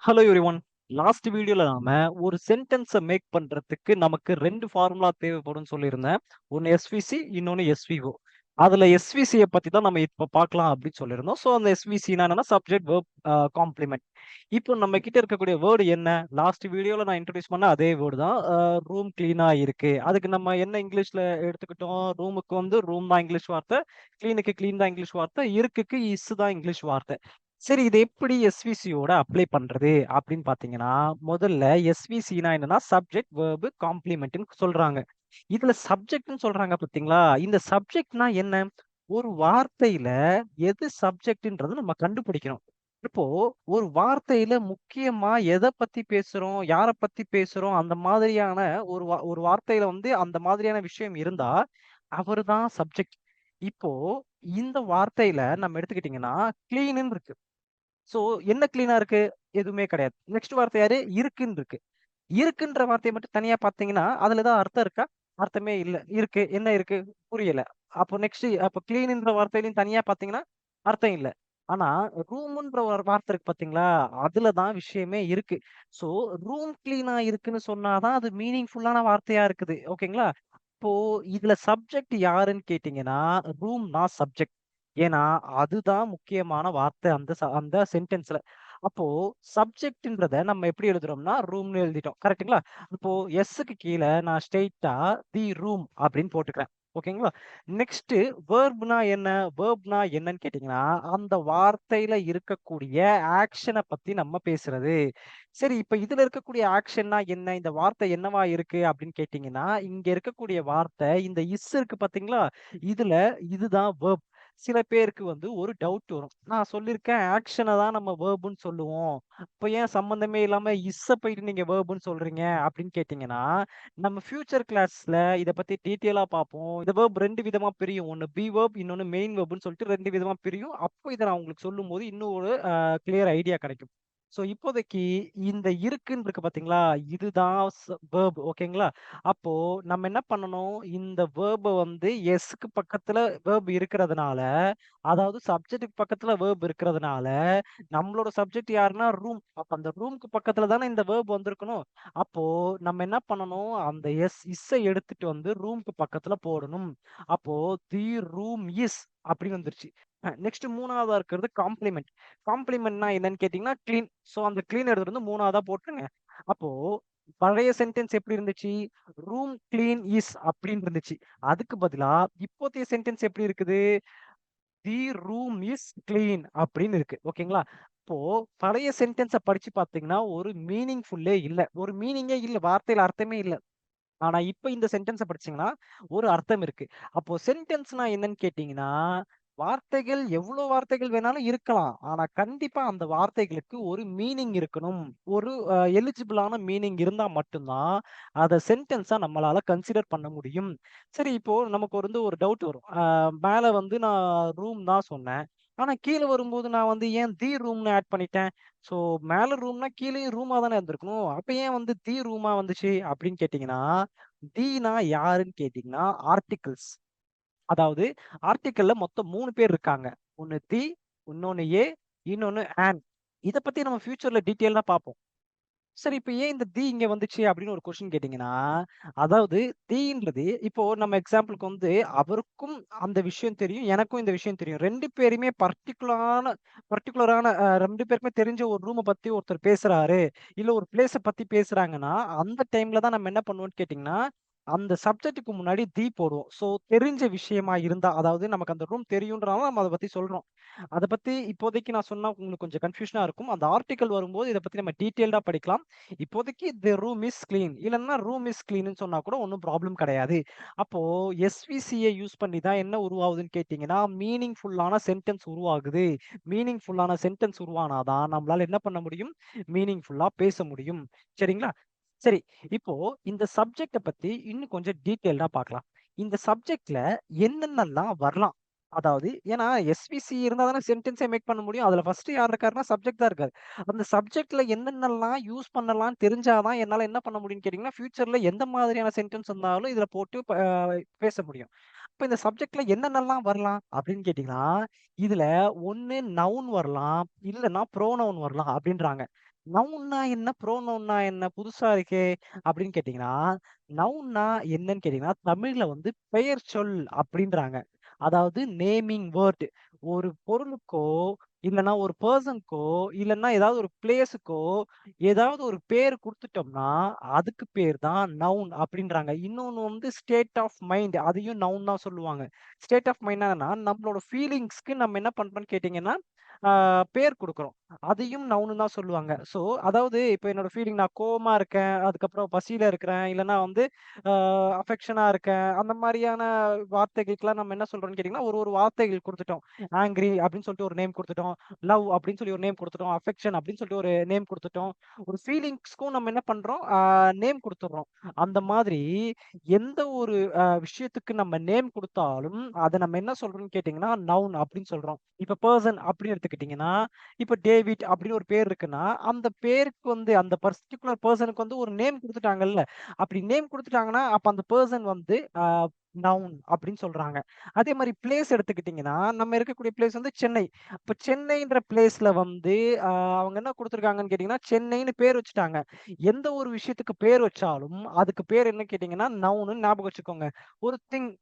Hello everyone. Last வீடியோல நாம ஒரு சென்டென்ஸ மேக் பண்றதுக்கு நமக்கு 2 ஃபார்முலா தேவைப்படும்னு சொல்லியிருந்தேன். ஒண்ணு எஸ்விசி, இன்னொன்னு எஸ்விஓ. அதுல எஸ்விசிய பத்தி தான் நம்ம இப்ப பார்க்கலாம் அப்படின்னு சொல்லியிருந்தோம். ஸோ அந்த எஸ்விசினா என்னன்னா சப்ஜெக்ட், வெர்ப், காம்ப்ளிமெண்ட். இப்போ நம்ம கிட்ட இருக்கக்கூடிய வேர்ட் என்ன? லாஸ்ட் வீடியோல நான் இன்ட்ரோடியூஸ் பண்ண அதே வேர்ட் தான். ரூம் கிளீனா இருக்கு. அதுக்கு நம்ம என்ன இங்கிலீஷ்ல எடுத்துக்கிட்டோம்? ரூமுக்கு வந்து ரூம் தான் இங்கிலீஷ் வார்த்தை. கிளீனுக்கு கிளீன் தான் இங்கிலீஷ் வார்த்தை. இருக்குக்கு இஸ் தான் இங்கிலீஷ் வார்த்தை. சரி, இது எப்படி எஸ்விசியோட அப்ளை பண்றது அப்படின்னு பார்த்தீங்கன்னா, முதல்ல எஸ்விசினா என்னன்னா சப்ஜெக்ட், வெர்ப், காம்ப்ளிமெண்ட்ன்னு சொல்றாங்க. இதுல சப்ஜெக்ட்ன்னு சொல்றாங்க பார்த்தீங்களா? இந்த சப்ஜெக்ட்னா என்ன? ஒரு வார்த்தையில எது சப்ஜெக்ட்ன்றத நம்ம கண்டுபிடிக்கணும். இப்போ ஒரு வார்த்தையில முக்கியமா எத பத்தி பேசுறோம், யார பத்தி பேசுறோம், அந்த மாதிரியான ஒரு வார்த்தையில வந்து அந்த மாதிரியான விஷயம் இருந்தா, அவரு தான் சப்ஜெக்ட். இப்போ இந்த வார்த்தையில நம்ம எடுத்துக்கிட்டீங்கன்னா, கிளீன்னு இருக்கு. சோ, என்ன கிளீனா இருக்கு? எதுவுமே கிடையாது. நெக்ஸ்ட் வார்த்தை யாரு? இருக்குன்னு இருக்கு. இருக்குன்ற வார்த்தைய மட்டும் தனியா பார்த்தீங்கன்னா, அதுல ஏதாவது அர்த்தம் இருக்கா? அர்த்தமே இல்ல. இருக்கு. என்ன இருக்கு? புரியல. அப்போ அப்ப கிளீன்ன்ற வார்த்தையிலயும் தனியா பார்த்தீங்கன்னா, அர்த்தம் இல்ல. ஆனா, ரூம்ன்ற ஒரு வார்த்தை இருக்கு பார்த்தீங்களா? அதுல தான் விஷயமே இருக்கு. சோ, ரூம் கிளீனா இருக்குன்னு சொன்னா தான் அது மீனிங்ஃபுல்லான வார்த்தையா இருக்குது. ஓகேங்களா? இப்போ இதுல சப்ஜெக்ட் யாருன்னு கேட்டீங்கன்னா, ரூம் தான் சப்ஜெக்ட். ஏன்னா, அதுதான் முக்கியமான வார்த்தை அந்த சென்டென்ஸ்ல. அப்போ சப்ஜெக்ட்ன்றத நம்ம எப்படி எழுதுறோம்னா, ரூம்ன்னு எழுதிட்டோம். கரெக்ட்டுங்களா? இப்போ எஸ்ஸுக்கு கீழ நான் ஸ்ட்ரெய்ட்டா தி ரூம் அப்படின்னு போட்டுக்கிறேன். ஓகேங்களா? நெக்ஸ்ட் வெர்ப்னா என்ன? வெர்ப்னா என்னன்னு கேட்டீங்கன்னா, அந்த வார்த்தையில இருக்கக்கூடிய ஆக்ஷன பத்தி நம்ம பேசுறது. சரி, இப்ப இதுல இருக்கக்கூடிய ஆக்ஷன்னா என்ன? இந்த வார்த்தை என்னவா இருக்கு அப்படின்னு கேட்டீங்கன்னா, இங்க இருக்கக்கூடிய வார்த்தை இந்த இஸ் இருக்கு பார்த்தீங்களா? இதுல இதுதான் வெர்ப். சில பேருக்கு வந்து ஒரு டவுட் வரும். நான் சொல்லியிருக்கேன் ஆக்ஷன தான் நம்ம வெர்ப்ன்னு சொல்லுவோம். அப்ப ஏன் சம்மந்தமே இல்லாம இஸ்ஸ போயிட்டு நீங்க வெர்ப்ன்னு சொல்றீங்க? அப்படின்னு கேட்டீங்கன்னா, நம்ம ஃபியூச்சர் கிளாஸ்ல இத பத்தி டீட்டெயிலா பார்ப்போம். இந்த வெர்ப் 2 விதமா பிரியும். ஒண்ணு பி வெர்ப், இன்னொன்னு மெயின் வெர்ப்ன்னு சொல்லிட்டு 2 விதமா பிரியும். அப்போ இத நான் உங்களுக்கு சொல்லும்போது இன்னும் ஒரு கிளியர் ஐடியா கிடைக்கும். சோ, இப்போதைக்கு இந்த இருக்குன்னு இருக்கு பார்த்தீங்களா? இதுதான் வெர்ப். ஓகேங்களா? அப்போ நம்ம என்ன பண்ணணும்? இந்த வெர்ப்ப வந்து எஸ்க்கு பக்கத்துல வெர்ப் இருக்கிறதுனால, அதாவது சப்ஜெக்ட்க்கு பக்கத்துல வெர்ப் இருக்கிறதுனால, நம்மளோட சப்ஜெக்ட் யாருன்னா ரூம். அப்ப அந்த ரூம்க்கு பக்கத்துல தானே இந்த வெர்ப் வந்திருக்கணும். அப்போ நம்ம என்ன பண்ணணும்? அந்த இஸ்ஸ எடுத்துட்டு வந்து ரூம்க்கு பக்கத்துல போடணும். அப்போ தி ரூம் இஸ் அப்படின்னு வந்துருச்சு. நெக்ஸ்ட் 3வதா இருக்கிறது காம்ப்ளிமெண்ட். காம்ப்ளிமெண்ட்னா என்னன்னு கேட்டீங்கன்னா, கிளீன். சோ அந்த கிளீன் எடுத்துட்டு வந்து 3வதா போட்டுருங்க. அப்போ பழைய சென்டென்ஸ் எப்படி இருந்துச்சு? ரூம் கிளீன் இஸ் அப்படின்னு இருந்துச்சு. அதுக்கு பதிலா இப்போதைய சென்டென்ஸ் எப்படி இருக்குது? தி ரூம் இஸ் கிளீன் அப்படின்னு இருக்கு. ஓகேங்களா? இப்போ பழைய சென்டென்ஸ படிச்சு பார்த்தீங்கன்னா, ஒரு மீனிங்ஃபுல்லே இல்ல. ஒரு மீனிங்கே இல்ல. வார்த்தையில அர்த்தமே இல்ல. ஆனா, இப்ப இந்த சென்டென்ஸ படிச்சீங்கன்னா, ஒரு அர்த்தம் இருக்கு. அப்போ சென்டென்ஸ்னா என்னன்னு கேட்டீங்கன்னா, வார்த்தைகள் எவ்ளோ வார்த்தைகள் வேணாலும் இருக்கலாம். ஆனா, கண்டிப்பா அந்த வார்த்தைகளுக்கு ஒரு மீனிங் இருக்கணும். ஒரு எலிஜிபிளான மீனிங் இருந்தா மட்டும் தான், அத சென்டென்ஸா நம்மளால கன்சிடர் பண்ண முடியும். சரி, இப்போ நமக்கு வந்து ஒரு டவுட் வரும். மேல வந்து நான் ரூம் தான் சொன்னேன். ஆனா, கீழ வரும்போது நான் வந்து ஏன் தி ரூம்ன்னு ஆட் பண்ணிட்டேன்? ஸோ மேல ரூம்னா கீழயும் ரூமா தானே இருந்திருக்கணும். அப்ப ஏன் வந்து தி ரூமா வந்துச்சு அப்படின்னு கேட்டீங்கன்னா, தீனா யாருன்னு கேட்டீங்கன்னா, ஆர்டிகில்ஸ். அதாவது ஆர்டிகில்ல மொத்தம் 3 பேர் இருக்காங்க. ஒண்ணு தி, இன்னொன்னு ஏ, இன்னொன்னு ஆன். இத பத்தி நம்ம ஃபியூச்சர்ல டீட்டெயிலா பார்ப்போம். சரி, இப்ப ஏன் இந்த தி இங்க வந்துச்சு அப்படின்னு ஒரு கொஸ்டின் கேட்டீங்கன்னா, அதாவது தீன்றது இப்போ நம்ம எக்ஸாம்பிள்க்கு வந்து அவருக்கும் அந்த விஷயம் தெரியும். எனக்கும் இந்த விஷயம் தெரியும். 2 பேருமே பர்ட்டிகுலரான 2 பேருக்குமே தெரிஞ்ச ஒரு ரூம பத்தி ஒருத்தர் பேசுறாரு. இல்ல ஒரு பிளேஸ பத்தி பேசுறாங்கன்னா, அந்த டைம்ல தான் நம்ம என்ன பண்ணுவோம்ன்னு கேட்டீங்கன்னா, அந்த சப்ஜெக்ட்க்கு முன்னாடி தி போடுவோம். ஸோ தெரிஞ்ச விஷயமா இருந்தா, அதாவது நமக்கு அந்த ரூம் தெரியும்ன்றனால நம்ம அத பத்தி சொல்றோம். அத பத்தி இப்போதைக்கு நான் சொன்னா உங்களுக்கு கொஞ்சம் கன்ஃப்யூஷனா இருக்கும். அந்த ஆர்டிக்கிள் வரும்போது இத பத்தி நம்ம டீட்டெயில்டா படிக்கலாம். இப்போதைக்கு தி ரூம் இஸ் கிளீன். இல்லன்னா ரூம் இஸ் கிளீன்னு சொன்னா கூட ஒண்ணும் ப்ராப்ளம் கிடையாது. அப்போ எஸ்விசிய யூஸ் பண்ணி தான் என்ன உருவாகுதுன்னு கேட்டீங்கன்னா, மீனிங்ஃபுல்லான சென்டென்ஸ் உருவாகுது. மீனிங்ஃபுல்லான சென்டென்ஸ் உருவானா தான் நம்மளால என்ன பண்ண முடியும்? மீனிங்ஃபுல்லா பேச முடியும். சரிங்களா? சரி, இப்போ இந்த சப்ஜெக்ட்ட பத்தி இன்னும் கொஞ்சம் டீட்டெயில்டா பார்க்கலாம். இந்த சப்ஜெக்ட்ல என்னென்னலாம் வரலாம்? அதாவது ஏன்னா எஸ்விசி இருந்தா தானே சென்டென்ஸே மேக் பண்ண முடியும். அதுல ஃபர்ஸ்ட் யார் இருக்காருன்னா, சப்ஜெக்ட் தான் இருக்காரு. அந்த சப்ஜெக்ட்ல என்னென்னலாம் யூஸ் பண்ணலாம்ன்னு தெரிஞ்சா தான் என்னால என்ன பண்ண முடியும்ன்னு கேட்டீங்கன்னா, ஃபியூச்சர்ல எந்த மாதிரியான சென்டென்ஸ் வந்தாலும் இதுல போட்டு பேச முடியும். இப்ப இந்த சப்ஜெக்ட்ல என்னென்னலாம் வரலாம் அப்படின்னு கேட்டீங்கன்னா, இதுல ஒண்ணு நவுன் வரலாம், இல்லன்னா ப்ரோனவுன் வரலாம் அப்படின்றாங்க. நவுன்னா என்ன? ப்ரோனவுன்னா என்ன? புதுசா இருக்கே! அப்படின்னு கேட்டீங்கன்னா, நவுன்னா என்னன்னு கேட்டீங்கன்னா, தமிழ்ல வந்து பெயர் சொல் அப்படின்றாங்க. அதாவது நேமிங் வேர்ட். ஒரு பொருளுக்கோ, இல்லன்னா ஒரு பெர்சனுக்கோ, இல்லன்னா ஏதாவது ஒரு பிளேஸுக்கோ, ஏதாவது ஒரு பேர் குடுத்துட்டோம்னா, அதுக்கு பேர் தான் நவுன் அப்படின்றாங்க. இன்னொன்னு வந்து ஸ்டேட் ஆஃப் மைண்ட் அதையும் நவுன் தான் சொல்லுவாங்க. ஸ்டேட் ஆஃப் மைண்ட்னா என்னன்னா, நம்மளோட ஃபீலிங்ஸ்க்கு நம்ம என்ன பண்றோம்ன்னு கேட்டீங்கன்னா, ஆ பேர் குடுக்குறோம். அதையும் நவுன்னு தான் சொல்லுவாங்க. ஸோ, அதாவது இப்ப என்னோட ஃபீலிங் நான் கோவமா இருக்கேன், அதுக்கப்புறம் பசியில இருக்கிறேன், இல்லன்னா வந்து அ அஃபெக்ஷனா இருக்கேன். அந்த மாரியான வார்த்தைகளுக்கெல்லாம் நம்ம என்ன சொல்றோம்ன்னு கேட்டீங்கன்னா, ஒரு ஒரு வார்த்தைகள் குடுத்துட்டோம். ஆங்ரி அப்படின்னு சொல்லிட்டு ஒரு நேம் குடுத்துட்டோம். லவ் அப்படின்னு சொல்லி ஒரு நேம் குடுத்துட்டோம். அஃபெக்ஷன் அப்படின்னு சொல்லிட்டு ஒரு நேம் குடுத்துட்டோம். ஒரு ஃபீலிங்ஸ்க்கும் நம்ம என்ன பண்றோம், நேம் குடுத்துடுறோம். அந்த மாதிரி எந்த ஒரு விஷயத்துக்கு நம்ம நேம் குடுத்தாலும், அத நம்ம என்ன சொல்றோம்ன்னு கேட்டீங்கன்னா, நவுன் அப்படின்னு சொல்றோம். இப்ப பெர்சன் அப்படின்னு எடுத்துக்கிட்டீங்கன்னா, இப்ப டேவிட் அப்படின்னு ஒரு பேர் இருக்குன்னா, அந்த பேருக்கு வந்து அந்த பர்ட்டிகுலர் பெர்சனுக்கு வந்து ஒரு நேம் குடுத்துட்டாங்கல்ல. அப்படி நேம் குடுத்துட்டாங்கன்னா, அப்ப அந்த பெர்சன் வந்து நவுன் அப்படின்னு சொல்றாங்க. அதே மாரி பிளேஸ் எடுத்துக்கிட்டீங்கன்னா, நம்ம இருக்கக்கூடிய பிளேஸ் வந்து சென்னை. அப்ப சென்னைன்ற பிளேஸ்ல வந்து அ அவங்க என்ன குடுத்துருக்காங்கன்னு கேட்டீங்கன்னா, சென்னைன்னு பேர் வச்சுட்டாங்க. எந்த ஒரு விஷயத்துக்கு பேர் வச்சாலும், அதுக்கு பேர் என்ன கேட்டீங்கன்னா, நவுனுன்னு ஞாபகம் வச்சுக்கோங்க. ஒரு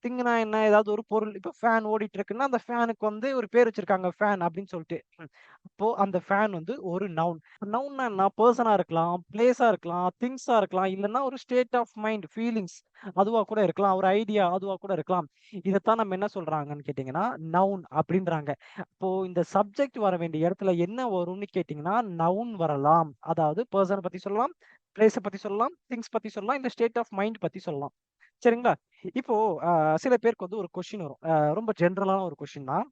திங்னா என்ன? ஏதாவது ஒரு பொருள். இப்ப ஃபேன் ஓடிட்டு இருக்குன்னா, அந்த ஃபேனுக்கு வந்து ஒரு பேர் வச்சிருக்காங்க. ஃபேன் அப்படின்னு சொல்ட்டு. அப்போ அந்த ஃபேன் வந்து ஒரு நவுன். நவுன்னா என்ன? பெர்சனா இருக்கலாம், பிளேஸா இருக்கலாம், திங்ஸா இருக்கலாம், இல்லன்னா ஒரு ஸ்டேட் ஆஃப் மைண்ட், ஃபீலிங்ஸ் அதுவா கூட இருக்கலாம். ஒரு ஐடியா அதுவா கூட இருக்கலாம். இதத்தான் நம்ம என்ன சொல்றாங்கன்னு கேட்டீங்கன்னா, நவுன் அப்படின்றாங்க. அப்போ இந்த சப்ஜெக்ட் வர வேண்டிய இடத்துல என்ன வரும்னு கேட்டீங்கன்னா, நவுன் வரலாம். அதாவது பெர்சன பத்தி சொல்லலாம், பிளேஸ பத்தி சொல்லலாம், திங்ஸ் பத்தி சொல்லலாம், இல்ல ஸ்டேட் ஆஃப் மைண்ட் பத்தி சொல்லலாம். சரிங்களா? இப்போ அ சில பேருக்கு வந்து ஒரு கொஸ்டின் வரும். ரொம்ப ஜெனரலான ஒரு கொஸ்டின் தான்.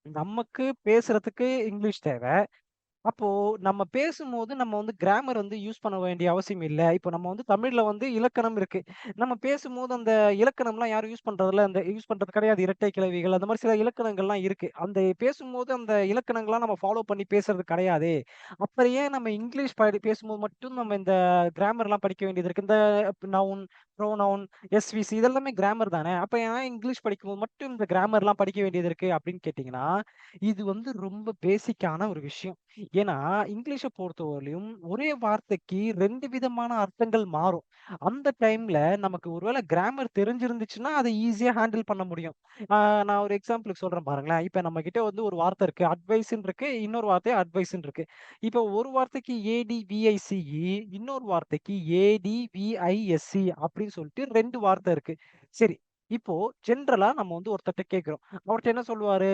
நமக்கு பேசுறதுக்கு இங்கிலீஷ் தேவ. அப்போ நம்ம பேசும்போது நம்ம வந்து கிராமர் வந்து யூஸ் பண்ண வேண்டிய அவசியம் இல்ல. இப்போ நம்ம வந்து தமிழ்ல வந்து இலக்கணம் இருக்கு. நம்ம பேசும்போது அந்த இலக்கணம்லாம் யாரும் யூஸ் பண்றதில்ல. அந்த யூஸ் பண்றது கிடையாது. இரட்டை கிளவிகள் அந்த மாரி சில இலக்கணங்கள்லாம் இருக்கு. அந்த பேசும்போது அந்த இலக்கணங்கள்லாம் நம்ம ஃபாலோ பண்ணி பேசுறது கிடையாதே. அப்புறம் ஏன் நம்ம இங்கிலீஷ் பேசும்போது மட்டும் நம்ம இந்த கிராமர்லாம் படிக்க வேண்டியது இருக்கு. இந்த நவுன், ப்ரோனவுன், எஸ்விசி இதெல்லாமே கிராமர் தானே. அப்ப ஏன் இங்கிலீஷ் படிக்கும்போது மட்டும் இந்த கிராமர்லாம் படிக்க வேண்டியது இருக்கு அப்படின்னு கேட்டீங்கன்னா, இது வந்து ரொம்ப பேசிக்கான ஒரு விஷயம். ஏன்னா, இங்கிலீஷ பொறுத்தவரையிலும் ஒரே வார்த்தைக்கு 2 விதமான அர்த்தங்கள் மாறும். அந்த டைம்ல நமக்கு ஒரு வேள கிராமர் தெரிஞ்சிருந்துச்சுன்னா, அத ஈஸியா ஹேண்டில் பண்ண முடியும். ஆ நான் ஒரு எக்ஸாம்பிளுக்கு சொல்றேன் பாருங்களேன். இப்ப நம்மகிட்ட வந்து ஒரு வார்த்தை இருக்கு. அட்வைஸ்ன்னு இருக்கு. இன்னொரு வார்த்தை அட்வைஸ்ன்னு இருக்கு. இப்ப ஒரு வார்த்தைக்கு ஏடிவிஐசிஇ, இன்னொரு வார்த்தைக்கு ஏடிவிஐஎஸ்சி அப்படின்னு சொல்லிட்டு 2 வார்த்தை இருக்கு. சரி. இப்போ ஜெனரலா நம்ம வந்து ஒருத்தர்ட்ட கேட்கிறோம். அவர்ட்ட என்ன சொல்லுவாரு?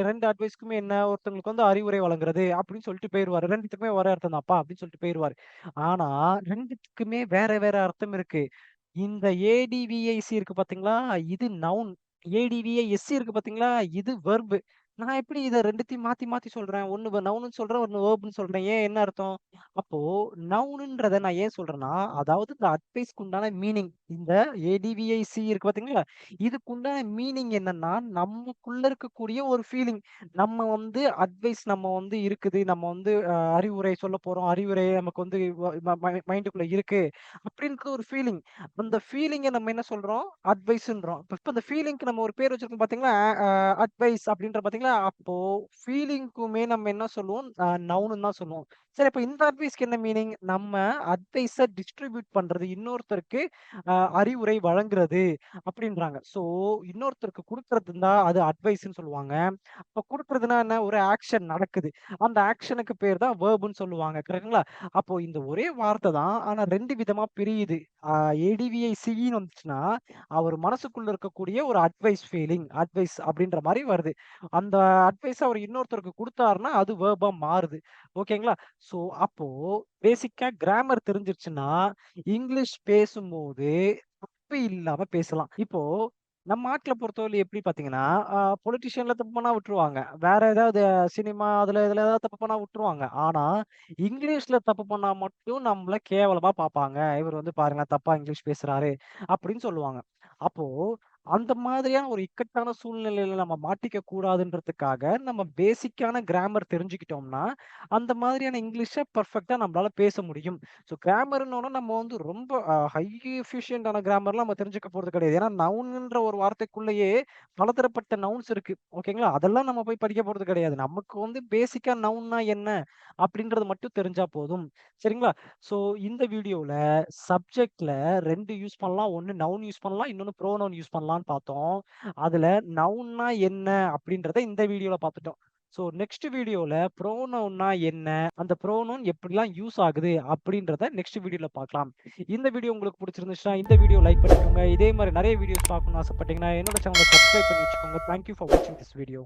2 அட்வைஸ்க்குமே என்ன? ஒருத்தவங்களுக்கு வந்து அறிவுரை வழங்குறது அப்படின்னு சொல்லிட்டு போயிருவாரு. 2த்துக்குமே ஒரே அர்த்தம் தான்ப்பா அப்படின்னு சொல்லிட்டு போயிருவாரு. ஆனா 2த்துக்குமே வேற வேற அர்த்தம் இருக்கு. இந்த ஏடிவிஐசி இருக்கு பார்த்தீங்களா? இது நவுன். ஏடிவிஐஎஸ்சி இருக்கு பார்த்தீங்களா? இது வெர்ப். நான் எப்படி இத 2த்தையும் மாத்தி மாத்தி சொல்றேன்? ஒண்ணு நவுனுன்னு சொல்றேன், ஒண்ணு வெர்ப்ன்னு சொல்றேன். ஏன் என்ன அர்த்தம்? அப்போ நவுனுன்றத நான் ஏன் சொல்றேன்னா, அதாவது இந்த அட்வைஸ்க்கு உண்டான மீனிங். இந்த ஏடிவிஐசி இருக்கு பார்த்தீங்களா? இதுக்கு உண்டான மீனிங் என்னன்னா, நமக்குள்ள இருக்கக்கூடிய ஒரு ஃபீலிங். நம்ம வந்து அட்வைஸ் நம்ம வந்து இருக்குது. நம்ம வந்து அறிவுரை சொல்லப் போறோம். அறிவுரை நமக்கு வந்து மைண்டுக்குள்ள இருக்கு. அப்படின்ற ஒரு ஃபீலிங். அந்த ஃபீலிங்க நம்ம என்ன சொல்றோம்? அட்வைஸ்ன்றோம். இப்ப இந்த ஃபீலிங்க்கு நம்ம ஒரு பேர் வச்சிருக்கோம் பார்த்தீங்களா? அ அட்வைஸ் அப்படின்ற பார்த்தீங்களா? அப்போ ஃபீலிங்க்குமே நம்ம என்ன சொல்லுவோம்? நவுனுன்னு தான் சொல்லுவோம். சரி அப்ப இந்த அட்வைஸ்க்கு என்ன மீனிங்? நம்ம அட்வைஸ டிஸ்ட்ரிபியூட் பண்றது. இன்னொருத்தருக்கு அறிவுரை வழங்குறது அப்படின்றாங்க. ஸோ இன்னொருத்தருக்கு குடுக்கறது இருந்தா அது அட்வைஸ்ன்னு சொல்லுவாங்க. அப்ப குடுக்குறதுன்னா என்ன? ஒரு ஆக்ஷன் நடக்குது. அந்த ஆக்ஷனுக்கு பேர் தான் வெர்ப்ன்னு சொல்லுவாங்க. கரெக்ட்டுங்களா? அப்போ இந்த ஒரே வார்த்தை தான். ஆனா 2 விதமா பிரியுது. ஆ ஏடிவிஐ சின்னு வந்துச்சுன்னா, அவர் மனசுக்குள்ள இருக்கக்கூடிய ஒரு அட்வைஸ் ஃபீலிங், அட்வைஸ் அப்படின்ற மாரி வருது. அந்த அட்வைஸ அவர் இன்னொருத்தருக்கு குடுத்தாருன்னா, அது வெர்பா மாறுது. ஓகேங்களா? ஸோ அப்போ பேசிக்கா கிராமர் தெரிஞ்சிருச்சுன்னா, இங்கிலீஷ் பேசும்போது தப்பு இல்லாம பேசலாம். இப்போ நம்ம நாட்ல பொறுத்தவரை எப்படி பார்த்தீங்கன்னா, பொலிட்டிஷியன்ல தப்பு பண்ணா விட்டுருவாங்க. வேற ஏதாவது சினிமா அதுல இதுல ஏதாவது தப்பு பண்ணா விட்டுருவாங்க. ஆனா, இங்கிலீஷ்ல தப்பு பண்ணா மட்டும் நம்மள கேவலமா பார்ப்பாங்க. இவரு வந்து பாருங்களேன் தப்பா இங்கிலீஷ் பேசுறாரு அப்படின்னு சொல்லுவாங்க. அப்போ அந்த மாதிரியான ஒரு இக்கட்டான சூழ்நிலையில நம்ம மாட்டிக்க கூடாதுன்றதுக்காக, நம்ம பேசிக்கான கிராமர் தெரிஞ்சுக்கிட்டோம்னா, அந்த மாதிரியான இங்கிலீஷ பெர்ஃபெக்ட்டா நம்மளால பேச முடியும். ஸோ கிராமர்ன்னோன நம்ம வந்து ரொம்ப ஹை எஃபிஷியன்ட்டான கிராமர்லாம் நம்ம தெரிஞ்சுக்க போறது கிடையாது. ஏன்னா நவுன்ன்ற ஒரு வார்த்தைக்குள்ளேயே பலதரப்பட்ட நவுன்ஸ் இருக்கு. ஓகேங்களா? அதெல்லாம் நம்ம போய் படிக்க போறது கிடையாது. நமக்கு வந்து பேசிக்கா நவுன்னா என்ன? அப்படின்றது மட்டும் தெரிஞ்சா போதும். சரிங்களா? ஸோ இந்த வீடியோல சப்ஜெக்ட்ல 2 யூஸ் பண்ணலாம். ஒண்ணு நவுன் யூஸ் பண்ணலாம். இன்னொன்னு ப்ரோனவுன் யூஸ் பண்ணலான்னு பார்த்தோம். அதுல நவுன்னா என்ன அப்படின்றத இந்த வீடியோல பார்த்துட்டோம். ஸோ நெக்ஸ்ட் வீடியோல ப்ரோனவுன்னா என்ன? அந்த ப்ரோனவுன் எப்படிலாம் யூஸ் ஆகுது? அப்படின்றத நெக்ஸ்ட் வீடியோல பார்க்கலாம். இந்த வீடியோ உங்களுக்கு புடிச்சிருந்துச்சுன்னா, இந்த வீடியோ லைக் பண்ணிக்கோங்க. இதே மாரி நெறைய வீடியோஸ் பார்க்கணும்னு ஆசைப்பட்டீங்கன்னா, என்னோட சேனல சப்ஸ்கிரைப் பண்ணி வச்சுக்கோங்க. தேங்க் யூ ஃபார் வாட்சிங் திஸ் வீடியோ.